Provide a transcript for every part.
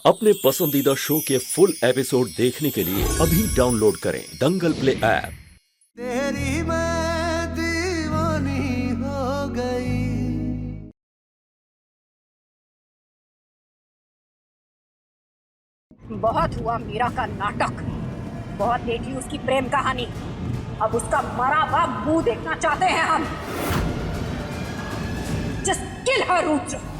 अपने पसंदीदा शो के फुल एपिसोड देखने के लिए अभी डाउनलोड करें दंगल प्ले ऐप। तेरी मैं दीवानी हो गई। बहुत हुआ मीरा का नाटक, बहुत देखी उसकी प्रेम कहानी। अब उसका मरा हुआ मुंह देखना चाहते हैं हम। जस्ट किल हर रुद्र।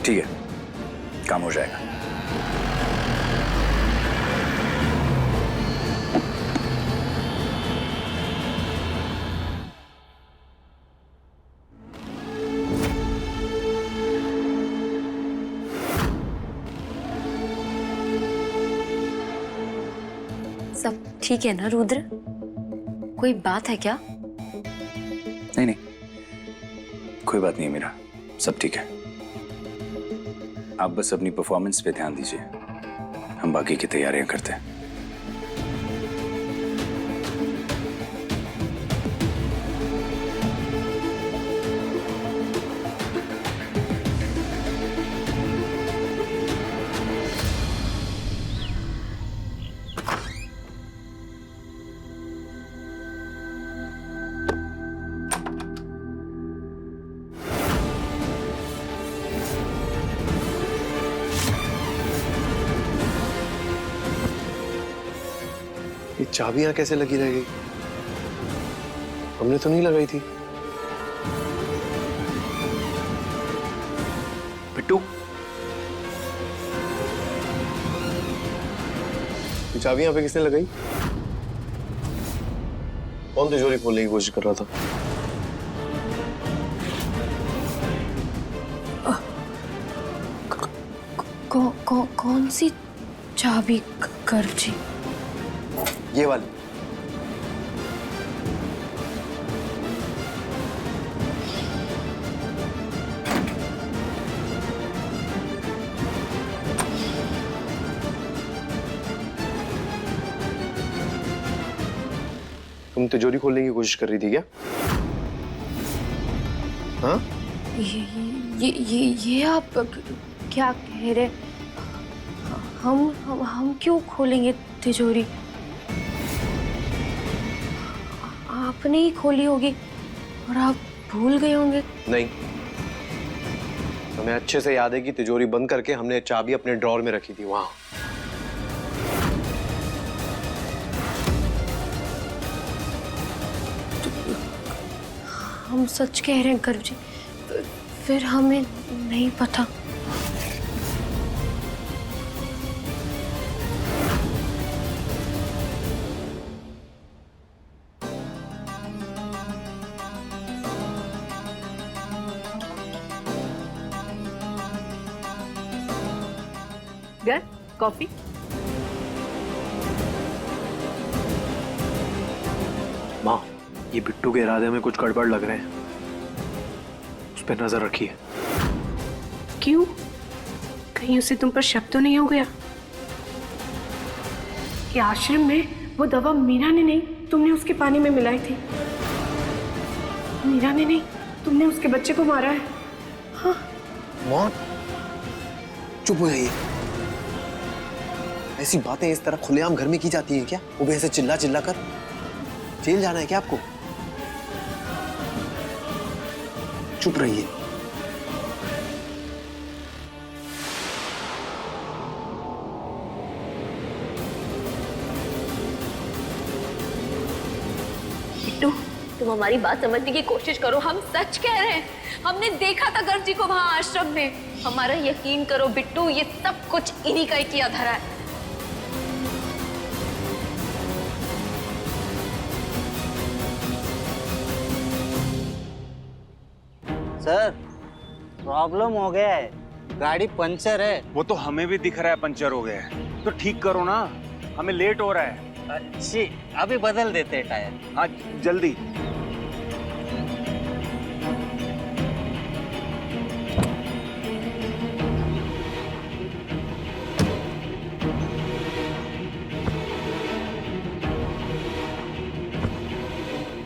ठीक है, काम हो जाएगा। सब ठीक है ना रुद्र? कोई बात है क्या? नहीं नहीं, कोई बात नहीं है मीरा, सब ठीक है। आप बस अपनी परफॉर्मेंस पे ध्यान दीजिए, हम बाकी की तैयारियां करते हैं। ये चाबी यहाँ कैसे लगी रह गई? हमने तो नहीं लगाई थी। बिट्टू, ये चाबी यहाँ पे किसने लगाई? कौन तिजोरी खोलने की कोशिश कर रहा था? कौन सी चाबी कर जी? ये वाली। तुम तिजोरी खोलने की कोशिश कर रही थी क्या? हाँ? ये आप क्या कह रहे? हम क्यों खोलेंगे तिजोरी? आपने ही खोली होगी और आप भूल गए होंगे। नहीं, हमें अच्छे से याद है कि तिजोरी बंद करके हमने चाबी अपने ड्रॉर में रखी थी वहां। हम सच कह रहे हैं गर्व जी, फिर हमें नहीं पता। गर कॉफी। माँ, ये बिट्टू के इरादे में कुछ गड़बड़ लग रहे हैं, उस पर नजर रखिए। क्यों? कहीं उसे तुम पर शक तो नहीं हो गया कि आश्रम में वो दवा मीरा ने नहीं, तुमने उसके पानी में मिलाई थी? मीरा ने नहीं, तुमने उसके बच्चे को मारा है। हाँ। माँ, चुप हो जाइए। ऐसी बातें इस तरह खुलेआम घर में की जाती हैं क्या? वो भी ऐसे चिल्ला चिल्ला कर? जेल जाना है क्या आपको? चुप रहिए। बिट्टू, तुम हमारी बात समझने की कोशिश करो। हम सच कह रहे हैं, हमने देखा था गर्व जी को वहां आश्रम में। हमारा यकीन करो बिट्टू, ये सब कुछ इन्हीं का ही किया धरा है। सर, प्रॉब्लम हो गया है, गाड़ी पंचर है। वो तो हमें भी दिख रहा है पंचर हो गया है, तो ठीक करो ना, हमें लेट हो रहा है। अच्छी, अभी बदल देते हैं टायर। हाँ जल्दी।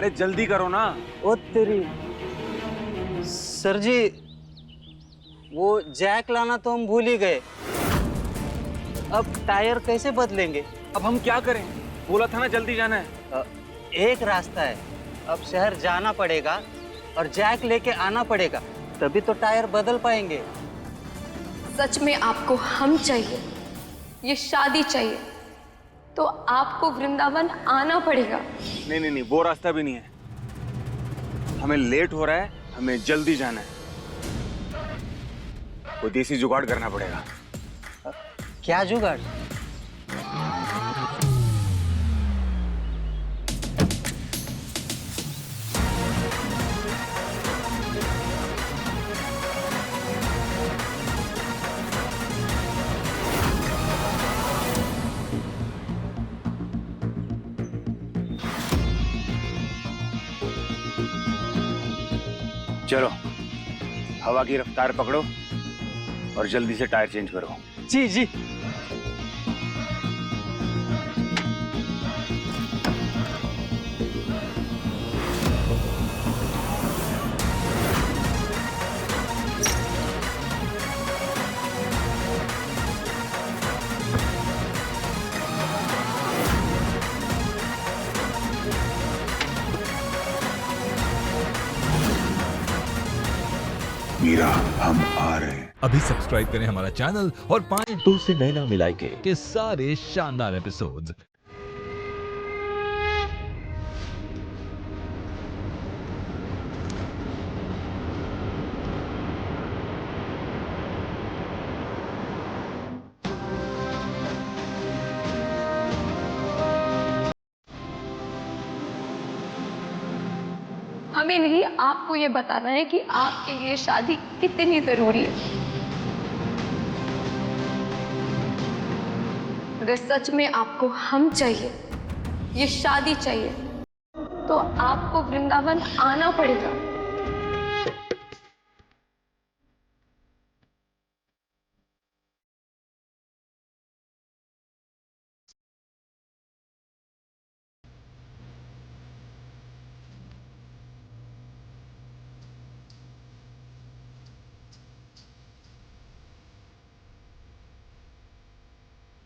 अरे जल्दी करो ना। ओ तेरी। सर जी, वो जैक लाना तो हम भूल ही गए। अब टायर कैसे बदलेंगे? अब हम क्या करें? बोला था ना जल्दी जाना है। एक रास्ता है, अब शहर जाना पड़ेगा और जैक लेके आना पड़ेगा, तभी तो टायर बदल पाएंगे। सच में आपको हम चाहिए, ये शादी चाहिए, तो आपको वृंदावन आना पड़ेगा। नहीं नहीं नहीं, वो रास्ता भी नहीं है। हमें लेट हो रहा है, हमें जल्दी जाना है। कोई देसी जुगाड़ करना पड़ेगा। क्या जुगाड़? चलो, हवा की रफ्तार पकड़ो और जल्दी से टायर चेंज करो। जी जी। मीरा, हम आ रहे हैं। अभी सब्सक्राइब करें हमारा चैनल और पाएं तुलसी नैना मिलाई के सारे शानदार एपिसोड्स। हमें नहीं, आपको ये बताना है कि आपके लिए शादी कितनी जरूरी है। अगर सच में आपको हम चाहिए, ये शादी चाहिए, तो आपको वृंदावन आना पड़ेगा।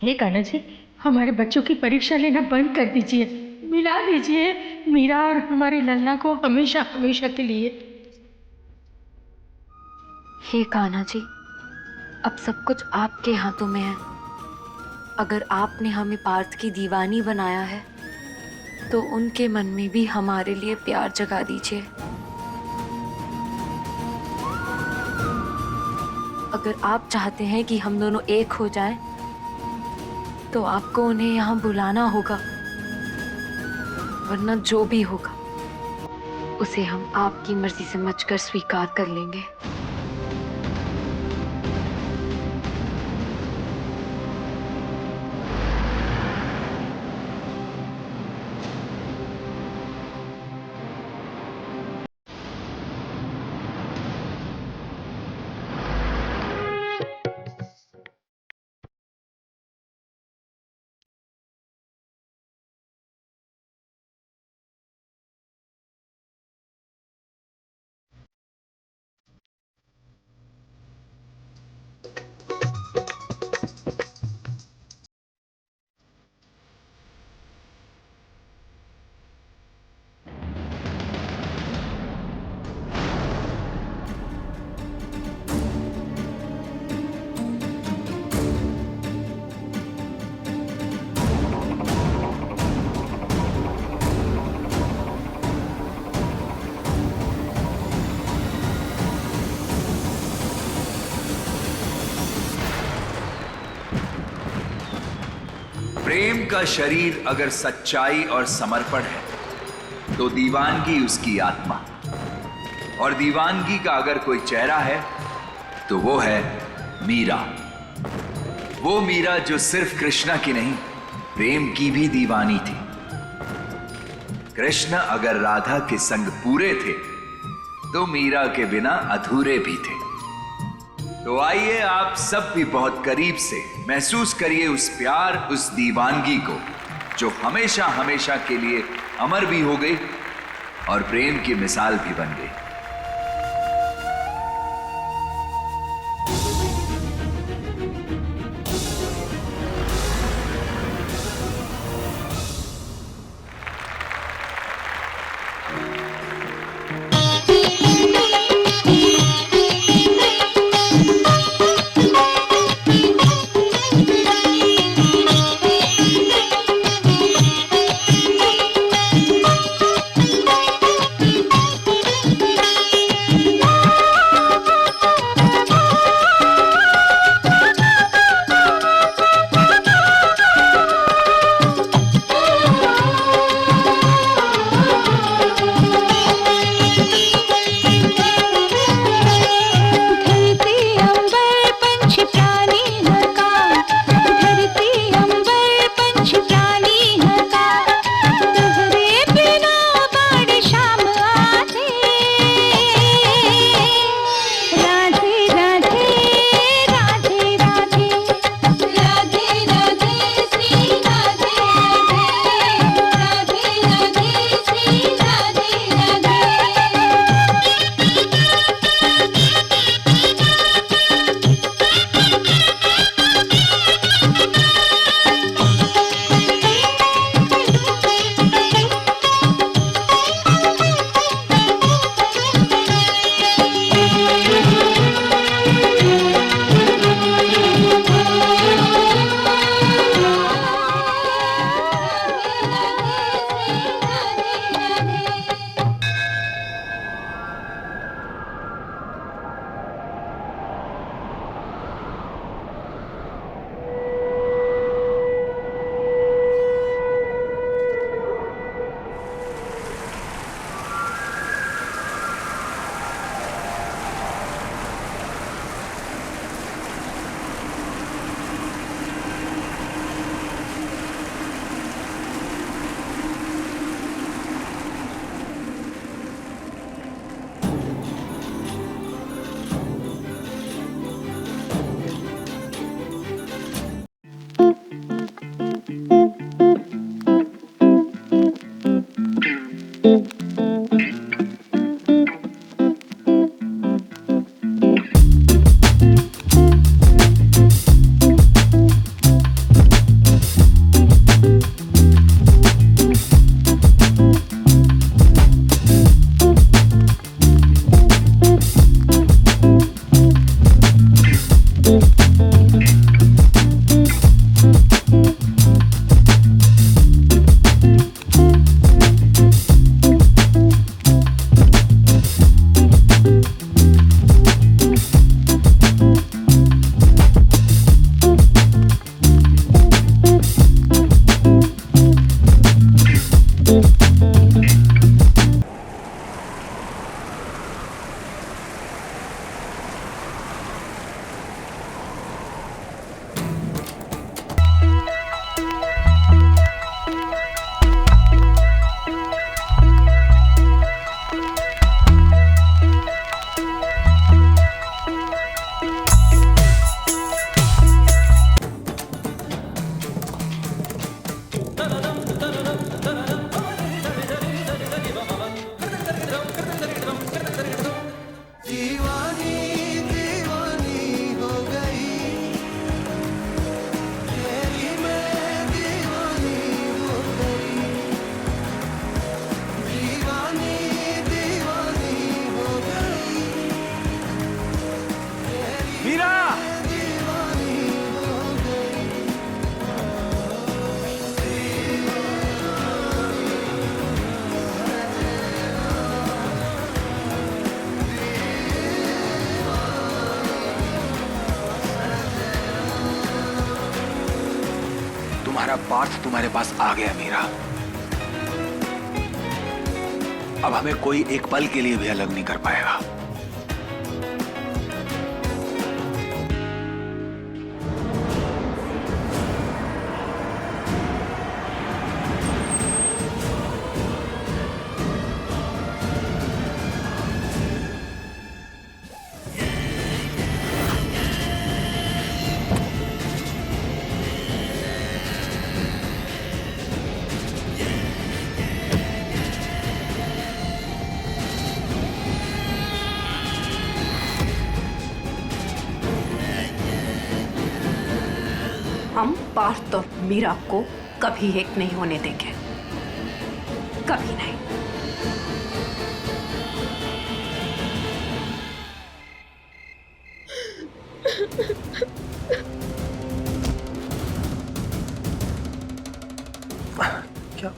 हे कान्हा जी, हमारे बच्चों की परीक्षा लेना बंद कर दीजिए, मिला दीजिए मीरा और हमारे लल्ला को हमेशा हमेशा के लिए। हे कान्हा जी, अब सब कुछ आपके हाथों में है। अगर आपने हमें पार्थ की दीवानी बनाया है, तो उनके मन में भी हमारे लिए प्यार जगा दीजिए। अगर आप चाहते हैं कि हम दोनों एक हो जाएं, तो आपको उन्हें यहाँ बुलाना होगा, वरना जो भी होगा उसे हम आपकी मर्जी समझकर स्वीकार कर लेंगे। प्रेम का शरीर अगर सच्चाई और समर्पण है, तो दीवानगी उसकी आत्मा, और दीवानगी का अगर कोई चेहरा है, तो वो है मीरा। वो मीरा जो सिर्फ कृष्णा की नहीं, प्रेम की भी दीवानी थी। कृष्ण अगर राधा के संग पूरे थे, तो मीरा के बिना अधूरे भी थे। तो आइए आप सब भी बहुत करीब से महसूस करिए उस प्यार, उस दीवानगी को, जो हमेशा हमेशा के लिए अमर भी हो गई और प्रेम की मिसाल भी बन गई। तुम्हारा पार्थ तुम्हारे पास आ गया मीरा। अब हमें कोई एक पल के लिए भी अलग नहीं कर पाएगा। पार्थ और मीरा को कभी एक नहीं होने देंगे, कभी नहीं।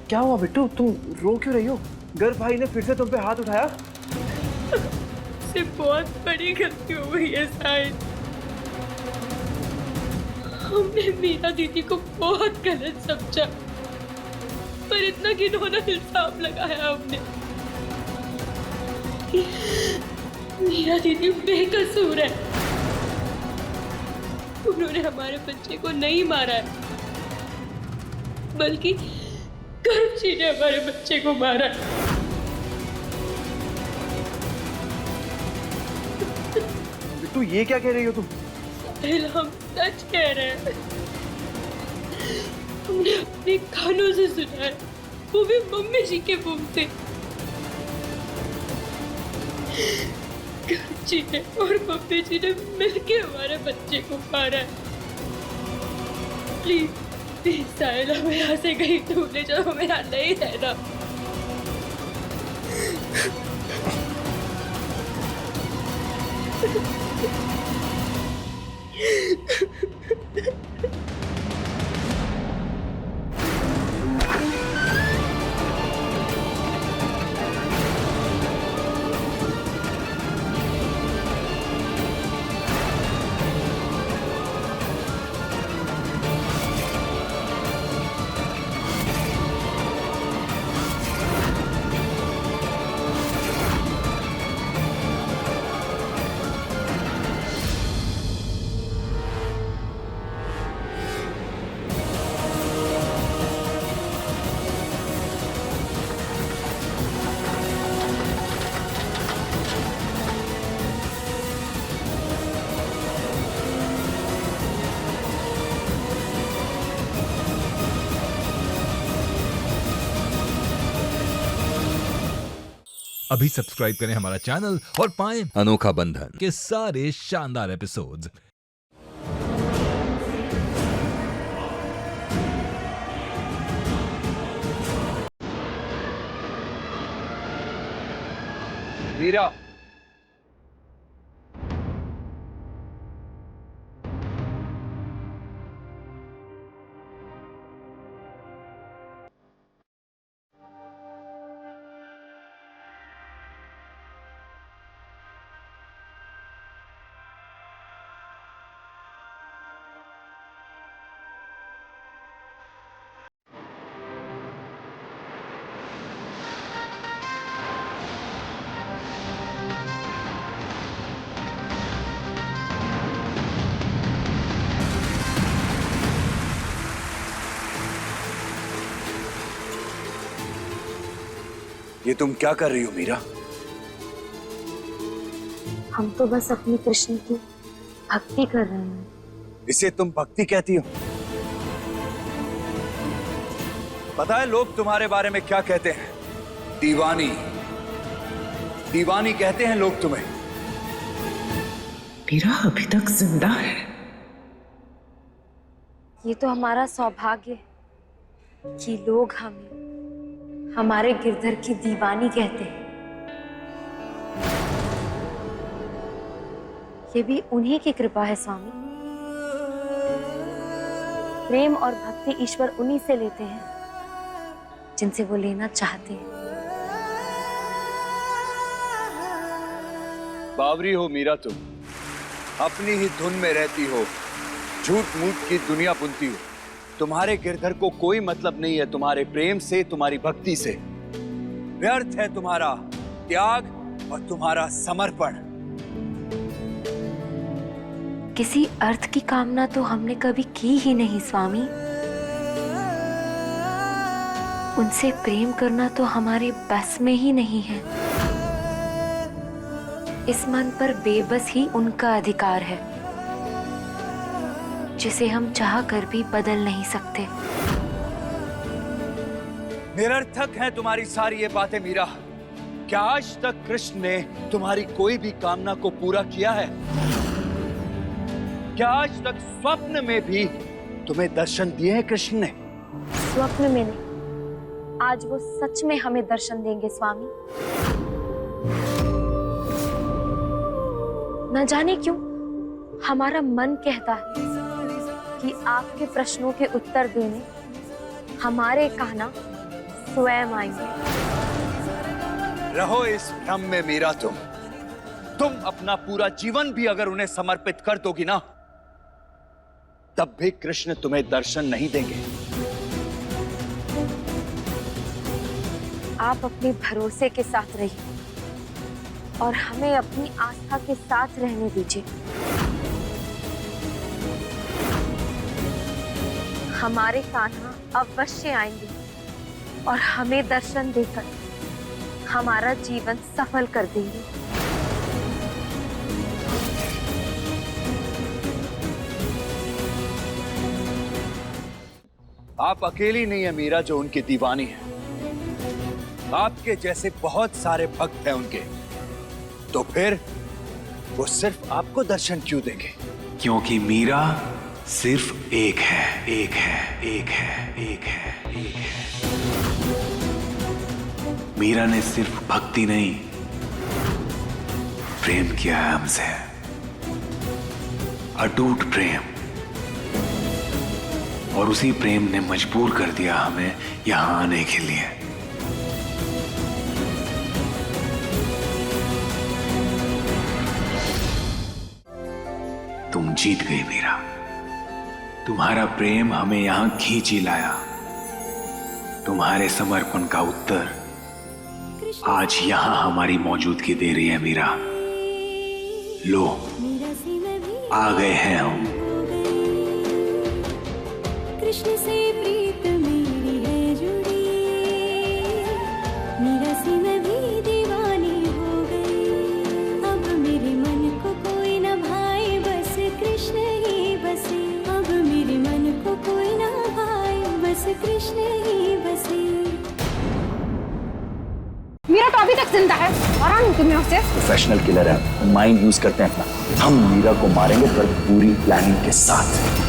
क्या हुआ बिट्टू, तुम रो क्यों रही हो? गर्ग भाई ने फिर से तुम पे हाथ उठाया? से बहुत बड़ी गलती हो गई है शायद। हमने मीरा दीदी को बहुत गलत समझा, पर इतना घिनौना इल्जाम लगाया हमने। मीरा दीदी बेकसूर है, उन्होंने हमारे बच्चे को नहीं मारा है, बल्कि गर्ग जी ने हमारे बच्चे को मारा है। बिट्टू ये क्या कह रही हो तुम? हम सच कह रहे हैं, हमने अपने कानों से सुना है, वो भी मम्मी जी के मुंह से। गर्ग जी ने और मम्मी जी ने मिलके हमारे बच्चे को मारा है। प्लीज साहिल, हमें यहाँ से कहीं दूर ले जाओ, हमें यहाँ नहीं रहना। अभी सब्सक्राइब करें हमारा चैनल और पाएं अनोखा बंधन के सारे शानदार एपिसोड्स। मीरा, ये तुम क्या कर रही हो मीरा? हम तो बस अपने कृष्ण की भक्ति कर रहे हैं। इसे तुम भक्ति कहती हो? पता है लोग तुम्हारे बारे में क्या कहते हैं? दीवानी, दीवानी कहते हैं लोग तुम्हें। मीरा अभी तक जिंदा है। ये तो हमारा सौभाग्य है कि लोग हमें हमारे गिरधर की दीवानी कहते हैं। ये भी उन्हीं की कृपा है स्वामी। प्रेम और भक्ति ईश्वर उन्हीं से लेते हैं जिनसे वो लेना चाहते हैं। बावरी हो मीरा तुम, अपनी ही धुन में रहती हो, झूठ मूठ की दुनिया बुनती हो। तुम्हारे गिरधर को कोई मतलब नहीं है तुम्हारे प्रेम से, तुम्हारी भक्ति से। व्यर्थ है तुम्हारा त्याग और तुम्हारा समर्पण। किसी अर्थ की कामना तो हमने कभी की ही नहीं स्वामी। उनसे प्रेम करना तो हमारे बस में ही नहीं है। इस मन पर बेबस ही उनका अधिकार है, जिसे हम चाह कर भी बदल नहीं सकते। निरर्थक है तुम्हारी सारी ये बातें मीरा। क्या आज तक कृष्ण ने तुम्हारी कोई भी कामना को पूरा किया है? क्या आज तक स्वप्न में भी तुम्हें दर्शन दिए हैं कृष्ण ने? स्वप्न में नहीं, आज वो सच में हमें दर्शन देंगे स्वामी। न जाने क्यों हमारा मन कहता है कि आपके प्रश्नों के उत्तर देने हमारे कान्हा स्वयं आएंगे। रहो इस भ्रम में मीरा। तुम अपना पूरा जीवन भी अगर उन्हें समर्पित कर दोगी ना, तब भी कृष्ण तुम्हें दर्शन नहीं देंगे। आप अपने भरोसे के साथ रहिए और हमें अपनी आस्था के साथ रहने दीजिए। हमारे कान्हा अवश्य आएंगे और हमें दर्शन देकर हमारा जीवन सफल कर देंगे। आप अकेली नहीं है मीरा जो उनकी दीवानी है। आपके जैसे बहुत सारे भक्त हैं उनके। तो फिर वो सिर्फ आपको दर्शन क्यों देंगे? क्योंकि मीरा सिर्फ एक है, एक है, एक है, एक है, एक है। मीरा ने सिर्फ भक्ति नहीं, प्रेम किया है हमसे, अटूट प्रेम। और उसी प्रेम ने मजबूर कर दिया हमें यहां आने के लिए। तुम जीत गई मीरा। तुम्हारा प्रेम हमें यहां खींच ही लाया। तुम्हारे समर्पण का उत्तर आज यहां हमारी मौजूदगी दे रही है मीरा। लो, आ गए हैं हम। कृष्ण से प्रीत मेरी है जुड़ी, मीरा से मैं भी दीवानी हो गई। अब मेरे मन को कोई न भाए, बस कृष्ण ही बसे। अब मेरे मन को कोई न भाए, बस कृष्ण ही बसे। मीरा तो अभी तक जिंदा है और हम तुम्हें उसे प्रोफेशनल किलर है, माइंड यूज करते हैं अपना। हम मीरा को मारेंगे पर पूरी प्लानिंग के साथ।